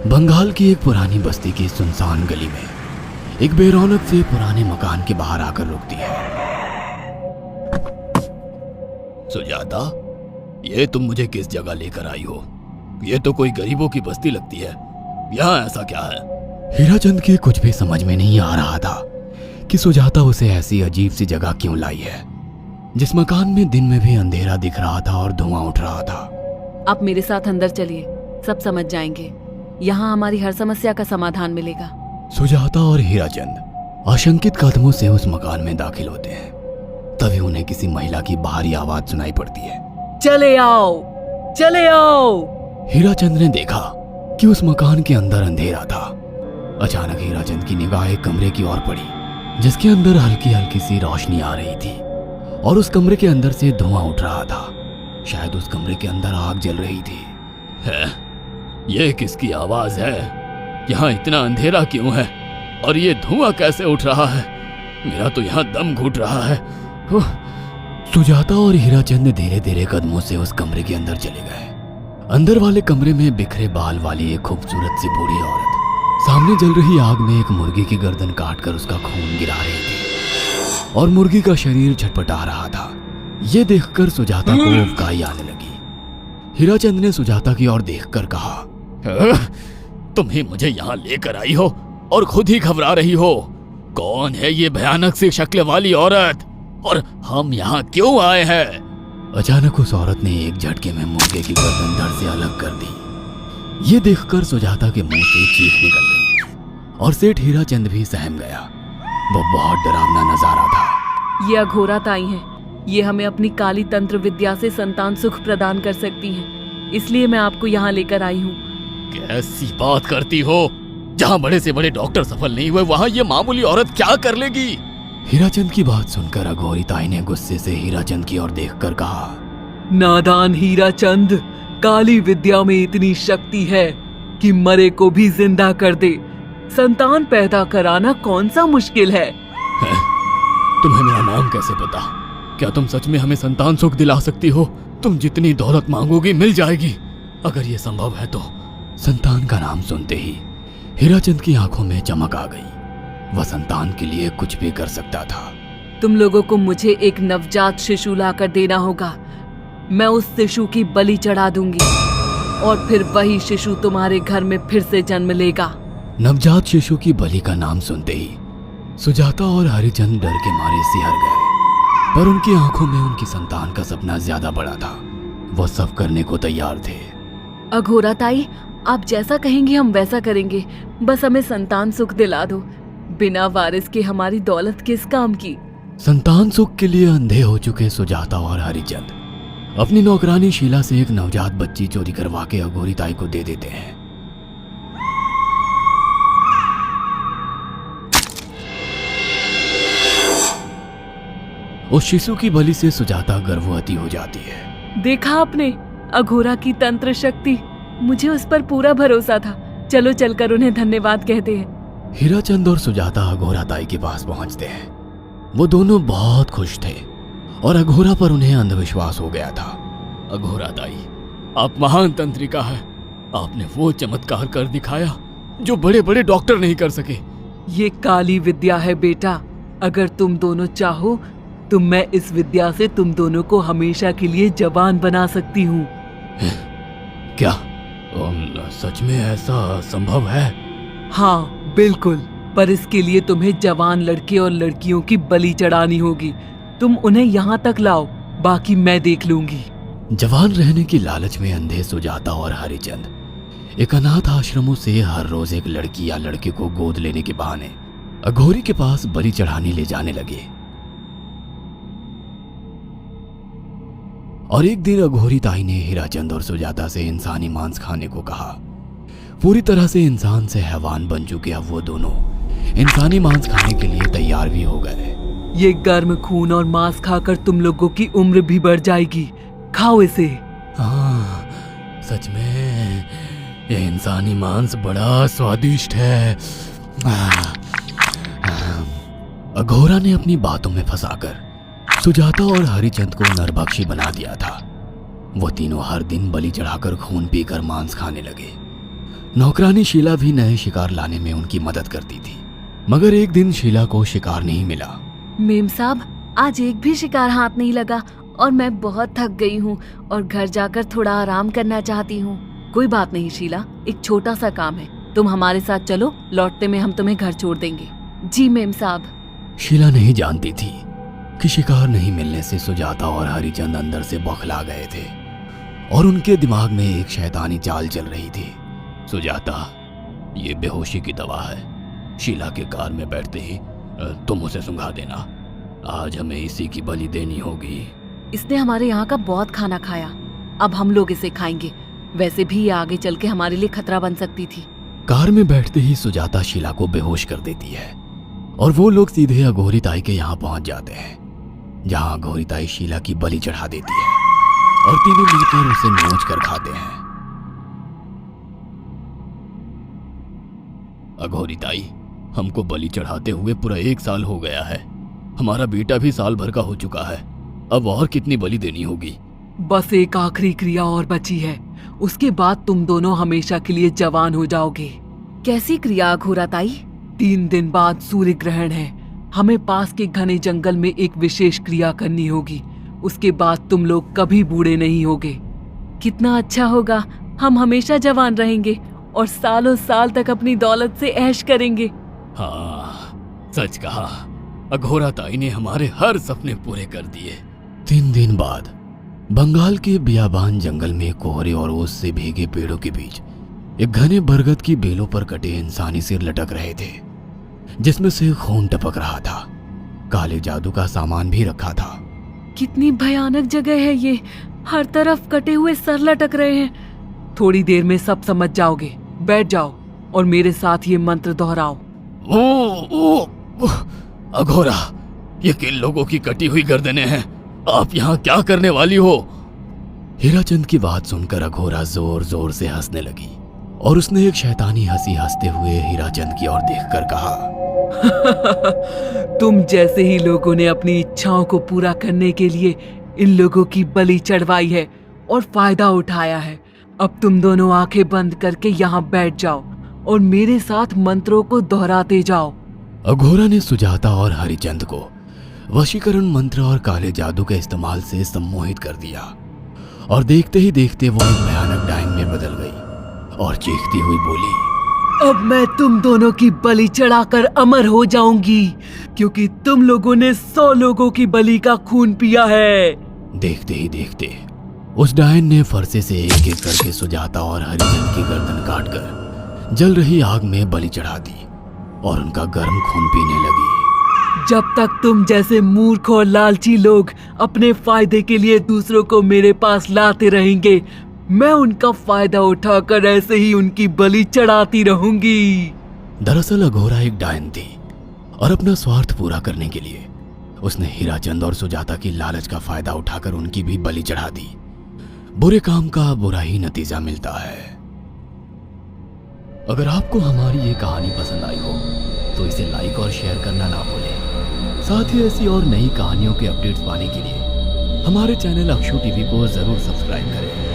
बंगाल की एक पुरानी बस्ती की सुनसान गली में एक बेरौनक से पुराने मकान के बाहर आकर रुकती है। सुजाता, ये तुम मुझे किस जगह लेकर आई हो? ये तो कोई गरीबों की बस्ती लगती है। यहाँ ऐसा क्या है? हीराचंद की कुछ भी समझ में नहीं आ रहा था कि सुजाता उसे ऐसी अजीब सी जगह क्यों लाई है, जिस मकान में दिन में भी अंधेरा दिख रहा था और धुआं उठ रहा था। आप मेरे साथ अंदर चलिए, सब समझ जाएंगे। यहाँ हमारी हर समस्या का समाधान मिलेगा। सुजाता और हीराचंद आशंकित कदमों से उस मकान में दाखिल होते हैं। तभी उन्हें किसी महिला की बाहरी आवाज सुनाई पड़ती है। चले आओ, चले आओ। हीराचंद ने देखा कि उस मकान के अंदर अंधेरा था। अचानक हीराचंद की निगाह एक कमरे की ओर पड़ी, जिसके अंदर हल्की हल्की सी रोशनी आ रही थी और उस कमरे के अंदर से धुआं उठ रहा था। शायद उस कमरे के अंदर आग जल रही थी। है? ये किसकी आवाज है? यहाँ इतना अंधेरा क्यों है और ये धुआं कैसे उठ रहा है? मेरा तो यहाँ दम घुट रहा है। सुजाता और हीराचंद धीरे धीरे कदमों से उस कमरे के अंदर चले गए। अंदर वाले कमरे में बिखरे बाल वाली एक खूबसूरत सी बूढ़ी औरत सामने जल रही आग में एक मुर्गी की गर्दन काटकर उसका खून गिरा रही थी और मुर्गी का शरीर छटपटा रहा था। ये देखकर सुजाता को उबकाई आने लगी। हीराचंद ने सुजाता की ओर देखकर कहा, तुम ही मुझे यहाँ लेकर आई हो और खुद ही घबरा रही हो। कौन है ये भयानक सी शक्ल वाली औरत और हम यहाँ क्यों आए हैं? अचानक उस औरत ने एक झटके में मुर्गे की गर्दन धड़ से अलग कर दी। ये देखकर सुजाता के मुंह से चीख निकल गई और सेठ हीराचंद भी सहम गया। वो बहुत डरावना नजारा था। ये अघोरा ताई हैं। ये हमें अपनी काली तंत्र विद्या से संतान सुख प्रदान कर सकती हैं। इसलिए मैं आपको यहाँ लेकर आई हूँ। कैसी बात करती हो? जहाँ बड़े से बड़े डॉक्टर सफल नहीं हुए, वहाँ ये मामूली औरत क्या कर लेगी? हीराचंद की बात सुनकर अघोरी ताई ने गुस्से से हीराचंद की ओर देखकर कहा, नादान हीराचंद, काली विद्या में इतनी शक्ति है कि मरे को भी जिंदा कर दे। संतान पैदा कराना कौन सा मुश्किल है? तुम्हें मेरा नाम कैसे पता? क्या तुम सच में हमें संतान सुख दिला सकती हो? तुम जितनी दौलत मांगोगी मिल जाएगी, अगर ये संभव है तो। संतान का नाम सुनते ही हीराचंद की आंखों में चमक आ गई। वह संतान के लिए कुछ भी कर सकता था। तुम लोगों को मुझे एक नवजात शिशु लाकर देना होगा। मैं उस शिशु की बलि चढ़ा दूंगी और फिर वही शिशु तुम्हारे घर में फिर से जन्म लेगा। नवजात शिशु की बलि का नाम सुनते ही सुजाता और हरिचंद डर के मारे सिहर गए, पर उनकी आंखों में उनकी संतान का सपना ज्यादा बड़ा था। वो सब करने को तैयार थे। अघोरा ताई, आप जैसा कहेंगे हम वैसा करेंगे। बस हमें संतान सुख दिला दो। बिना वारिस के हमारी दौलत किस काम की? संतान सुख के लिए अंधे हो चुके सुजाता और हरिचंद अपनी नौकरानी शीला से एक नवजात बच्ची चोरी करवा के अघोरी ताई को दे देते हैं। उस शिशु की बलि से सुजाता गर्भवती हो जाती है। देखा आपने अघोरा की तंत्र शक्ति? मुझे उस पर पूरा भरोसा था। चलो चलकर उन्हें धन्यवाद कहते हैं। हीराचंद और सुजाता अघोरा ताई के पास पहुंचते हैं। वो दोनों बहुत खुश थे और अघोरा पर उन्हें अंधविश्वास हो गया था। अघोरा ताई, आप महान तंत्रिका है। आपने वो चमत्कार कर दिखाया जो बड़े बड़े डॉक्टर नहीं कर सके। ये काली विद्या है बेटा। अगर तुम दोनों चाहो तो मैं इस विद्या से तुम दोनों को हमेशा के लिए जवान बना सकती हूँ। क्या सच में ऐसा संभव है? हाँ बिल्कुल, पर इसके लिए तुम्हें जवान लड़के और लड़कियों की बलि चढ़ानी होगी। तुम उन्हें यहाँ तक लाओ, बाकी मैं देख लूंगी। जवान रहने की लालच में अंधे सुजाता और हरिचंद एक अनाथ आश्रमों से हर रोज एक लड़की या लड़के को गोद लेने के बहाने अघोरी के पास बलि चढ़ाने ले जाने लगे। और एक दिन अघोरी ताई ने हीराचंद और सुजाता से इंसानी मांस खाने को कहा। पूरी तरह से इंसान से हैवान बन चुके अब वो दोनों इंसानी मांस खाने के लिए तैयार भी हो गए। ये गर्म खून और मांस खाकर तुम लोगों की उम्र भी बढ़ जाएगी। खाओ इसे। हाँ, सच में ये इंसानी मांस बड़ा स्वादिष्ट है। अघोरा ने अपनी बातों में फंसाकर सुजाता और हरिचंद को नरभक्षी बना दिया था। वो तीनों हर दिन बलि चढ़ाकर खून पीकर मांस खाने लगे। नौकरानी शीला भी नए शिकार लाने में उनकी मदद करती थी। मगर एक दिन शीला को शिकार नहीं मिला। मेम साहब, आज एक भी शिकार हाथ नहीं लगा और मैं बहुत थक गई हूँ और घर जाकर थोड़ा आराम करना चाहती हूँ। कोई बात नहीं शीला, एक छोटा सा काम है, तुम हमारे साथ चलो, लौटते में हम तुम्हें घर छोड़ देंगे। जी मेम साहब। शीला नहीं जानती थी कि शिकार नहीं मिलने से सुजाता और हरिचंद अंदर से बौखला गए थे और उनके दिमाग में एक शैतानी चाल चल रही थी। सुजाता, ये बेहोशी की दवा है। शीला के कार में बैठते ही तुम उसे सुंघा देना। आज हमें इसी की बलि देनी होगी। इसने हमारे यहाँ का बहुत खाना खाया, अब हम लोग इसे खाएंगे। वैसे भी ये आगे चल के हमारे लिए खतरा बन सकती थी। कार में बैठते ही सुजाता शीला को बेहोश कर देती है और वो लोग सीधे अघोरी ताई के यहाँ पहुंच जाते हैं, जहां अघोरी ताई शीला की बलि चढ़ा देती है और तीनों मिलकर उसे नोच कर खाते हैं। अघोरी ताई, हमको बलि चढ़ाते हुए पूरा 1 साल हो गया है। हमारा बेटा भी साल भर का हो चुका है। अब और कितनी बलि देनी होगी? बस एक आखिरी क्रिया और बची है, उसके बाद तुम दोनों हमेशा के लिए जवान हो जाओगे। कैसी क्रिया अघोरा ताई? 3 दिन बाद सूर्य ग्रहण है, हमें पास के घने जंगल में एक विशेष क्रिया करनी होगी। उसके बाद तुम लोग कभी बूढ़े नहीं होगे। कितना अच्छा होगा, हम हमेशा जवान रहेंगे और सालों साल तक अपनी दौलत से ऐश करेंगे। हाँ, सच कहा। अघोरा ताई ने हमारे हर सपने पूरे कर दिए। 3 दिन बाद बंगाल के बियाबान जंगल में कोहरे और ओस से भीगे पेड़ों के बीच एक घने बरगद की बेलों पर कटे इंसानी सिर लटक रहे थे, जिसमें से खून टपक रहा था। काले जादू का सामान भी रखा था। कितनी भयानक जगह है ये, हर तरफ कटे हुए सर लटक रहे हैं। थोड़ी देर में सब समझ जाओगे, बैठ जाओ और मेरे साथ ये मंत्र दोहराओ। अघोरा, ये किन लोगों की कटी हुई गर्दनें हैं? आप यहाँ क्या करने वाली हो? हीराचंद की बात सुनकर अघोरा जोर जोर से हंसने लगी और उसने एक शैतानी हंसी हंसते हुए हीराचंद की ओर देखकर कहा, तुम जैसे ही लोगों ने अपनी इच्छाओं को पूरा करने के लिए इन लोगों की बलि चढ़वाई है और फायदा उठाया है। अब तुम दोनों आंखें बंद करके यहाँ बैठ जाओ और मेरे साथ मंत्रों को दोहराते जाओ। अघोरा ने सुजाता और हरिचंद को वशीकरण मंत्र और काले जादू के इस्तेमाल से सम्मोहित कर दिया और देखते ही देखते वो एक भयानक डायन में बदल गई और चीखती हुई बोली, अब मैं तुम दोनों की बलि चढ़ाकर अमर हो जाऊंगी, क्योंकि तुम लोगों ने 100 लोगों की बलि का खून पिया है। देखते ही देखते उस डायन ने फरसे से एक एक करके सुजाता और हरिचंद की गर्दन काटकर जल रही आग में बलि चढ़ा दी और उनका गर्म खून पीने लगी। जब तक तुम जैसे मूर्ख और लालची लोग अपने फायदे के लिए दूसरों को मेरे पास लाते रहेंगे, मैं उनका फायदा उठाकर ऐसे ही उनकी बलि चढ़ाती रहूंगी। दरअसल अघोरा एक डायन थी और अपना स्वार्थ पूरा करने के लिए उसने हीराचंद और सुजाता की लालच का फायदा उठाकर उनकी भी बलि चढ़ा दी। बुरे काम का बुरा ही नतीजा मिलता है। अगर आपको हमारी ये कहानी पसंद आई हो तो इसे लाइक और शेयर करना ना भूलें। साथ ही ऐसी और नई कहानियों के अपडेट्स पाने के लिए हमारे चैनल अक्षु टीवी को जरूर सब्सक्राइब करें।